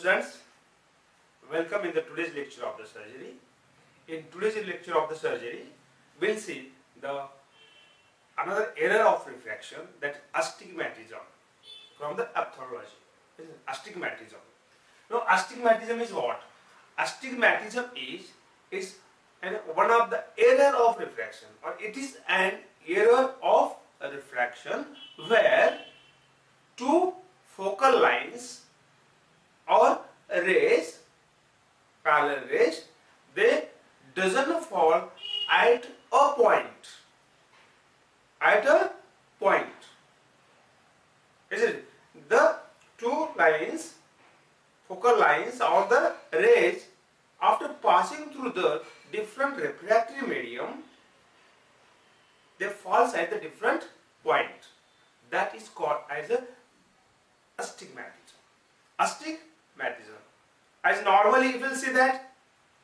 students, welcome in the today's lecture of the surgery. In today's lecture of the surgery, we'll see the another error of refraction, that astigmatism from the ophthalmology. Astigmatism. Now, astigmatism is what? Astigmatism is one of the error of refraction, or it is an error of refraction where two focal lines or rays, parallel rays, they doesn't fall at a point. At a point. Isn't it? The two lines, focal lines or the rays, after passing through the different refractory medium, they falls at the different point. That is called as a astigmatism. Astigmatism. As normally you will see that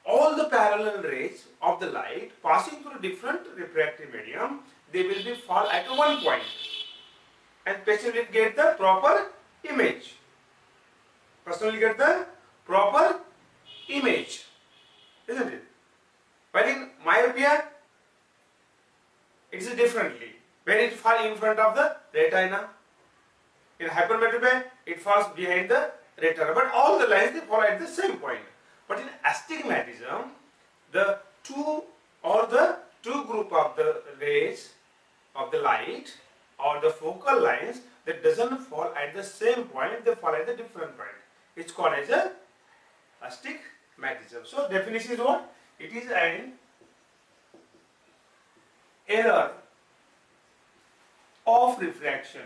all the parallel rays of the light passing through different refractory medium, they will be fall at one point, and patient will get the proper image. Person will get the proper image, isn't it? But in myopia, it is differently. When it falls in front of the retina, in hypermetropia, it falls behind the retina. But all the lines, they fall at the same point. But in astigmatism, the two group of the rays of the light or the focal lines that doesn't fall at the same point, they fall at the different point. It's called as a astigmatism. So definition is what? It is an error of refraction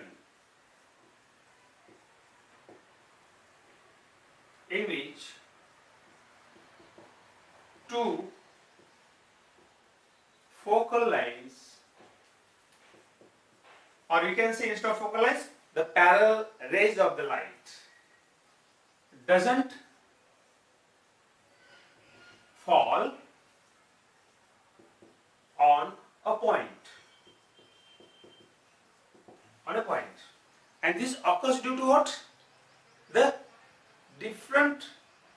in which two focal lines, or you can say instead of focal lines, the parallel rays of the light doesn't fall on a point. And this occurs due to what? The different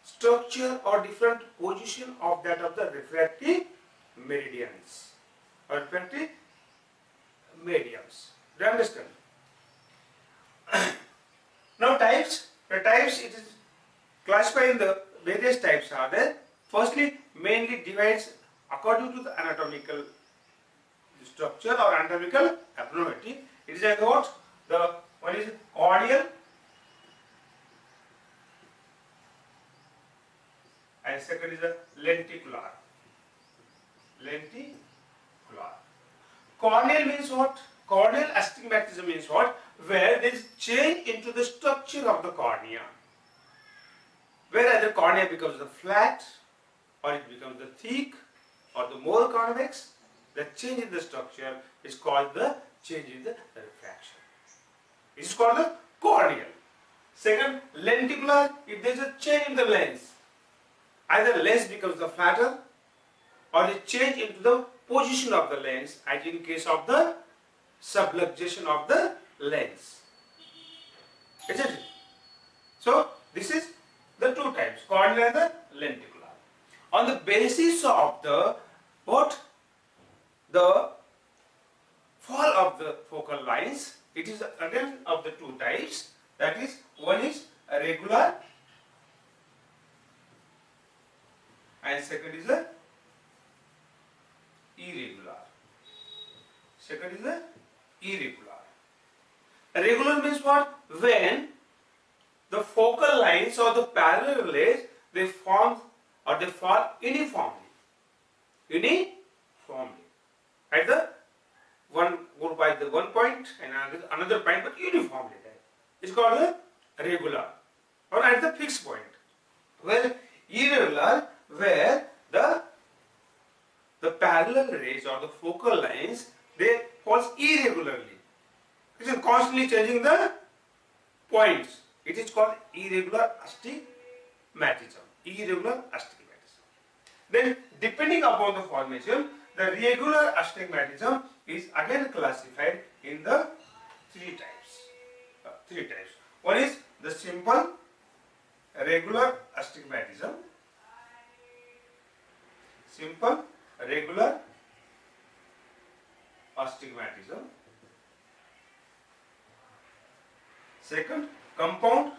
structure or different position of that of the refractory meridians or refractory mediums. Do you understand? Now types. The types, it is classified in the various types are there. Firstly, mainly divides according to the anatomical structure or anatomical abnormality. It is like what? The one is corneal and second is a lenticular. Corneal means what? Corneal astigmatism means what? Where there is change into the structure of the cornea. Whereas the cornea becomes the flat, or it becomes the thick, or the more convex, the change in the structure is called the change in the refraction. It is called the corneal. Second, lenticular, if there is a change in the lens, either the lens becomes the flatter, or a change into the position of the lens, as in case of the subluxation of the lens. Isn't it? So, this is the two types, corneal and the lenticular. On the basis of the the fall of the focal lines, it is again of the two types. That is, one is a regular and second is a irregular. Regular means what? When the focal lines or the parallel rays, they form or they fall uniformly. At the one go by the one point and another point, but uniformly. It's called a regular, or at the fixed point. Well, irregular, where the parallel rays or the focal lines, they fall irregularly. It is constantly changing the points. It is called irregular astigmatism. Then, depending upon the formation, the regular astigmatism is again classified in the three types. One is the simple regular astigmatism, simple regular astigmatism. Second, compound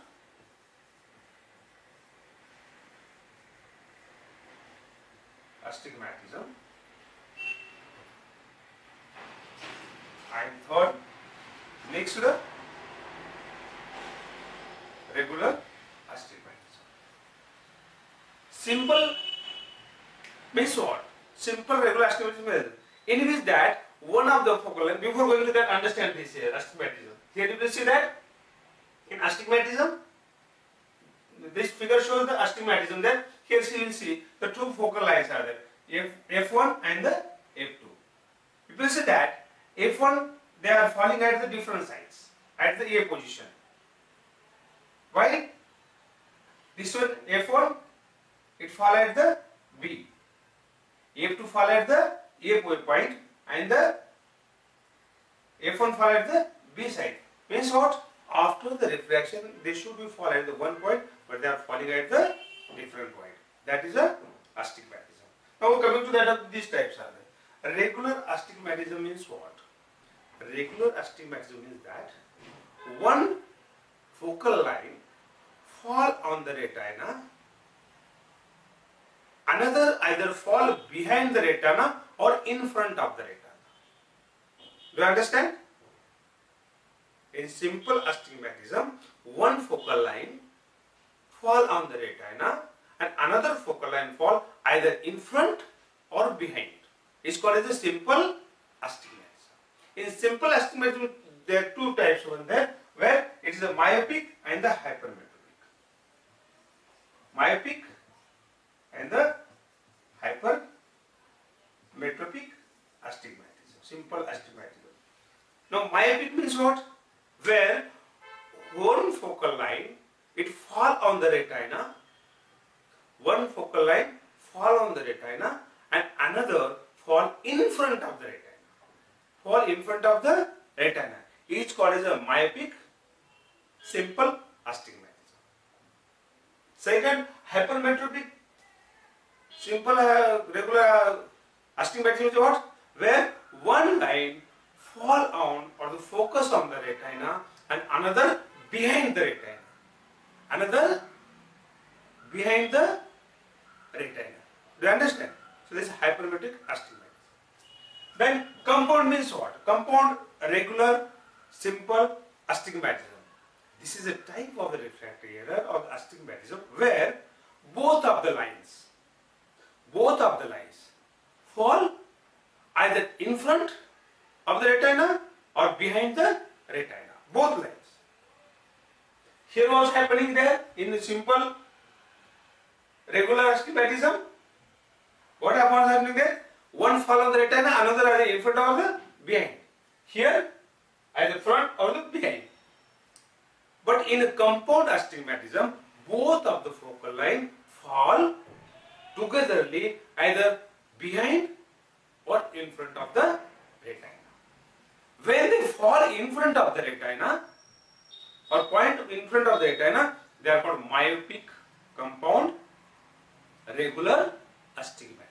astigmatism. And third, mixed regular astigmatism. Simple means what? Simple regular astigmatism means in which that one of the focal length, before going to that, understand this here, astigmatism. Here you will see that in astigmatism, this figure shows the astigmatism. Then here you will see the two focal lines are there, F1 and the F2. You will see that F1 they are falling at the different sides, at the A position. Why? This one F1 it fall at the B, F2 fall at the A point, and the F1 fall at the B side. Means what? After the refraction, they should be fall at the one point, but they are falling at the different point. That is a astigmatism. Now coming to that, these types are there. Regular astigmatism means what? Regular astigmatism means that one focal line fall on the retina, another either fall behind the retina or in front of the retina. Do you understand? In simple astigmatism, one focal line fall on the retina and another focal line fall either in front or behind. It's called as a simple astigmatism. In simple astigmatism, there are two types one there, where it is the myopic and the hypermetropic. Myopic and the hypermetropic astigmatism. Simple astigmatism. Now myopic means what? Where one focal line it fall on the retina, one focal line fall on the retina and another fall in front of the retina. Fall in front of the retina. Each called as a myopic, simple astigmatism. Second, hypermetropic, simple regular astigmatism is what? Where one line fall on or the focus on the retina and another behind the retina. Another behind the retina. Do you understand? So this is hypermetropic astigmatism. Then compound means what? Compound regular simple astigmatism. This is a type of the refractory error or astigmatism where both of the lines fall either in front of the retina or behind the retina. Both lines. Here what was happening there in the simple regular astigmatism? What was happening there? One fall on the retina, another either in front or the behind. Here, either front or the behind. But in a compound astigmatism, both of the focal line fall togetherly either behind or in front of the retina. When they fall in front of the retina or point in front of the retina, they are called myopic compound regular astigmatism.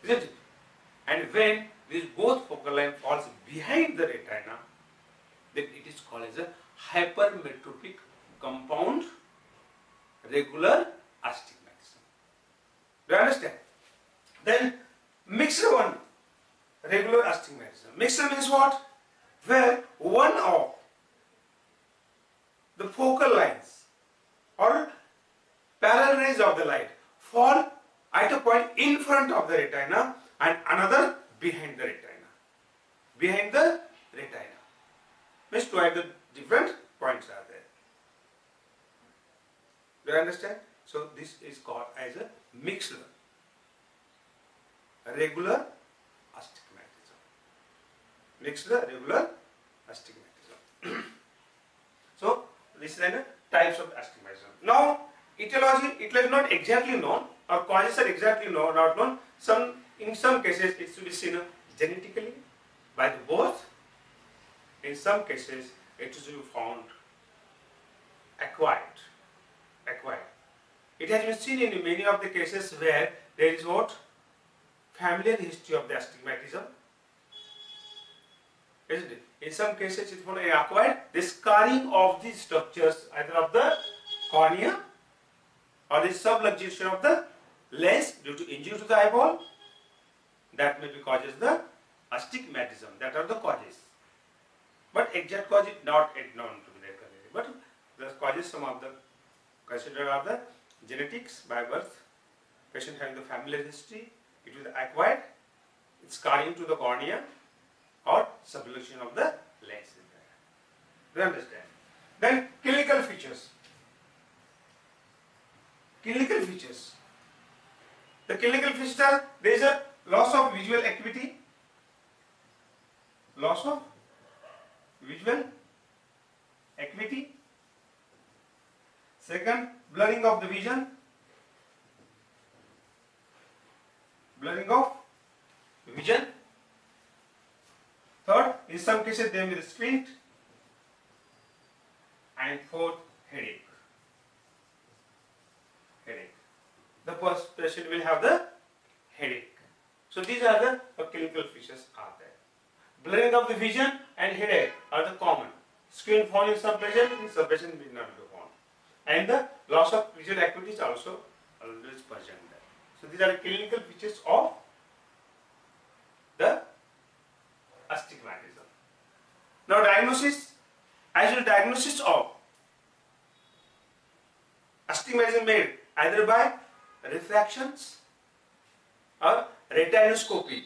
Isn't it? And when these both focal line falls behind the retina, then it is called as a hypermetropic compound regular astigmatism. Do you understand? Then mixed one regular astigmatism. Mixed means what? Where one of the focal lines or parallel rays of the light fall at a point in front of the retina and another behind the retina. Behind the retina. Means two at the different points are there. Do you understand? So this is called as a mixed regular astigmatism. Mixed regular astigmatism. So this is the types of astigmatism. Now etiology, it is not exactly known or causes are exactly not known. In some cases it should be seen genetically by the birth. In some cases it is to be found acquired. Acquired. It has been seen in many of the cases where there is what? Familial history of the astigmatism. Isn't it? In some cases it is acquired, the scarring of the structures either of the cornea or the subluxation of the lens due to injury to the eyeball, that may be causes the astigmatism. That are the causes. But exact cause is not yet known to be there. But the causes, some of the considered are the genetics by birth, patient having the familial history, it will acquired, scarring to the cornea or subluxation of the lens. Do you understand? Then clinical features. Clinical features. The clinical features are, there is a loss of visual acuity, loss of visual acuity. Second, blurring of the vision, blurring of vision. Third, in some cases there may be squint. And fourth, headache. Headache. The patient will have the headache. So these are the clinical features are there. Blurring of the vision and headache are the common. Squint found in some patient will not be found. And the loss of visual acuity is also always present there. So these are the clinical features of the astigmatism. Now diagnosis, as a diagnosis of astigmatism made either by refractions or retinoscopy,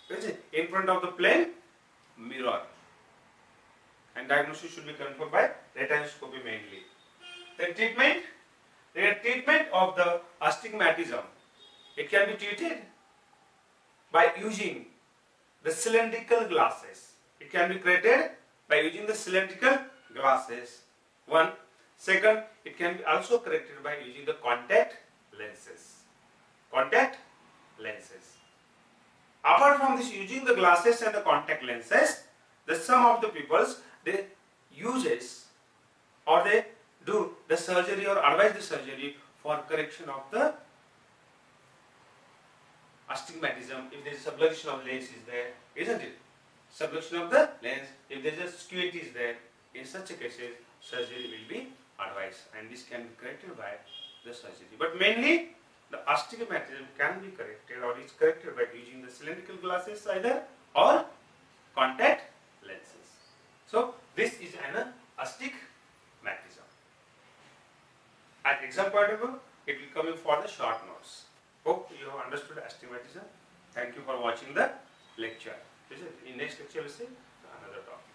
which is in front of the plane mirror, and diagnosis should be confirmed by retinoscopy mainly. The treatment of the astigmatism, it can be treated by using the cylindrical glasses. It can be created by using the cylindrical glasses. One. Second, it can be also corrected by using the contact lenses. Contact lenses. Apart from this, using the glasses and the contact lenses, some of the peoples, they uses or they do the surgery or advise the surgery for correction of the astigmatism. If there is subluxation of lens is there, isn't it? Subluxation of the lens, if there is a squint is there, in such cases surgery will be advised, and this can be corrected by the surgery. But mainly the astigmatism can be corrected or is corrected by using the cylindrical glasses either or contact lenses. So this is an astigmatism. At exam point of view, it will come in for the short notes. Hope you have understood astigmatism. Thank you for watching the lecture. In next lecture we will see another topic.